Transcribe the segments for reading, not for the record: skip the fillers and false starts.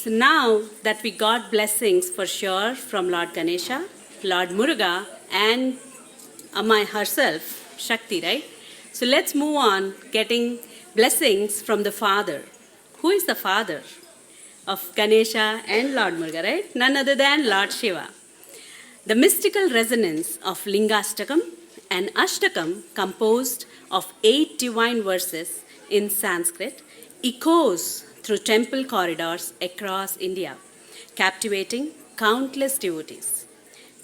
So now that we got blessings for sure from Lord Ganesha, Lord Muruga, and Amma herself, Shakti, right? So let's move on getting blessings from the Father. Who is the Father of Ganesha and Lord Muruga, right? None other than Lord Shiva. The mystical resonance of Lingastakam and Ashtakam, composed of 8 divine verses in Sanskrit, echoes through temple corridors across India, captivating countless devotees.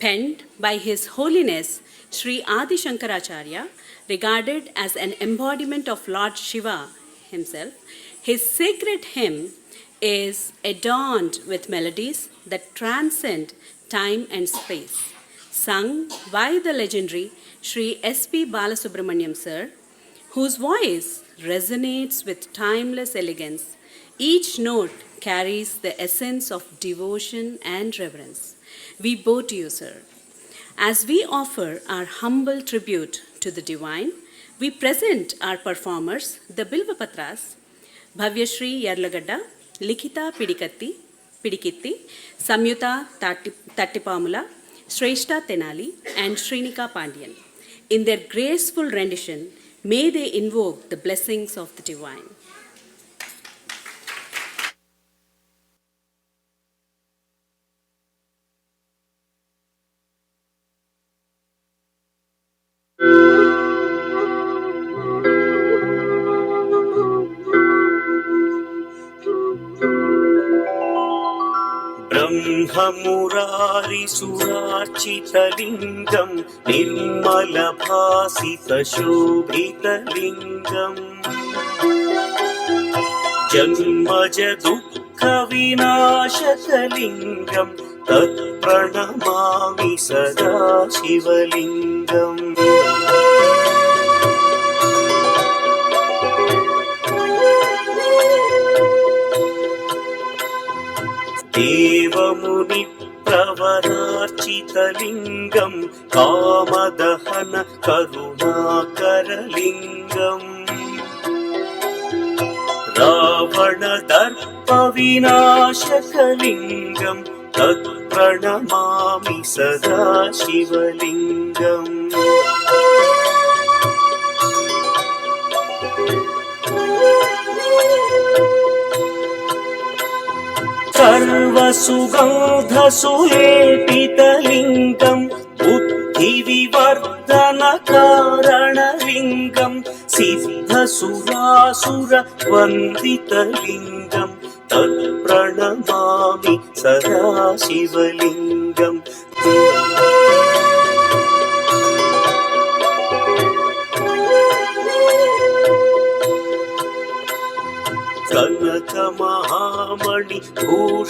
Penned by His Holiness Sri Adi Shankaracharya, regarded as an embodiment of Lord Shiva himself, his sacred hymn is adorned with melodies that transcend time and space, sung by the legendary Sri S.P. Balasubramaniam sir, whose voice resonates with timeless elegance. Each note carries the essence of devotion and reverence. We bow to you, sir. As we offer our humble tribute to the divine, we present our performers, the Bilvapatras, Bhavyashri Yarlagadda, Likhita Pidikitti, Samyuta Tattipamula, Shrestha Tenali, and Srinika Pandian. In their graceful rendition, may they invoke the blessings of the divine. ब्रह्ममुरारिसुरार्चितलिङ्गं निर्मलभासितशोभितलिङ्गम् जन्मजदुःखविनाशकलिङ्गं तत्प्रणमामि सदा शिवलिङ्गम् देवमुनिप्रवरार्चितलिङ्गं कामदहन करुणाकरलिङ्गम् रावणदर्पविनाशकलिङ्गं तत्प्रणमामि सदा शिवलिङ्गम् सर्वसुगन्धसुलेपितलिङ्गं बुद्धिविवर्धनकारणलिङ्गं सिद्धसुरासुरवन्दितलिङ्गं तत्प्रणमामि सदा शिवलिङ्गम्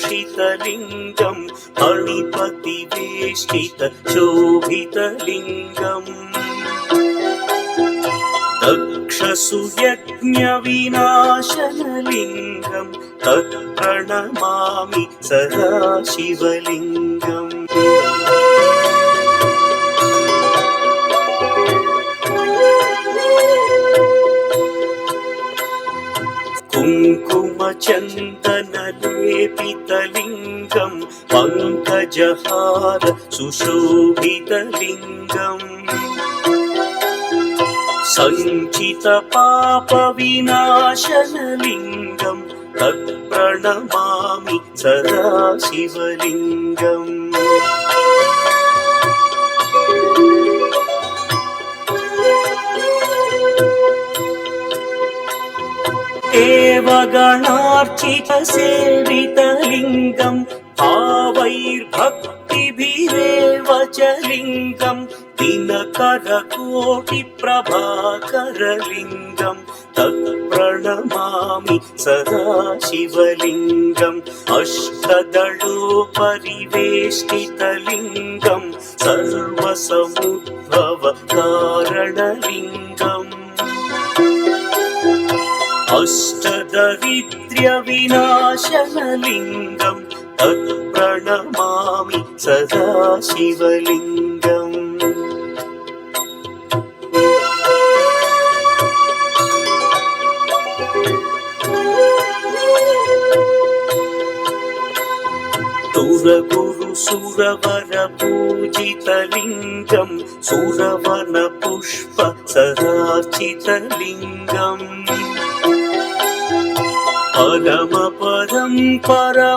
कनकमहामणिभूषितलिङ्गं मणिपतिवेष्टितशोभितलिङ्गम् दक्षसुयज्ञविनाशनलिङ्गं तत्प्रणमामि सदा शिवलिङ्गम् कुङ्कुमचन्दनलेपितलिङ्गं पङ्कजहार सुशोभितलिङ्गम् सञ्चितपापविनाशनलिङ्गं तत्प्रणमामि सदा शिवलिङ्गम् देवगणार्चितसेवितलिङ्गं भावैर्भक्तिभिरेव च लिङ्गं दिनकरकोटिप्रभाकरलिङ्गं तत्प्रणमामि सदा शिवलिङ्गम् अष्टदलोपरिवेष्टितलिङ्गं सर्वसमुद्भवकारणलिङ्गम् अष्टदरिद्र्यविनाशनलिङ्गं तत्प्रणमामि सदा शिवलिङ्गम् सुरगुरु सुरवर पूजितलिङ्गं सुरवन पुष्प सदार्चितलिङ्गम् परमपदं परमात्मकलिङ्गं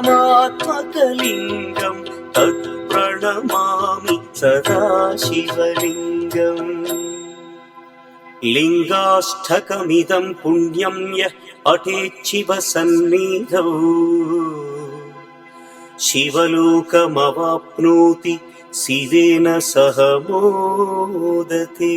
तत्प्रणमामि सदा शिवलिङ्गम् लिङ्गाष्टकमिदं पुण्यं यः पठेच्छिवसन्निधौ शिवलोकमवाप्नोति शिवेन सह मोदते।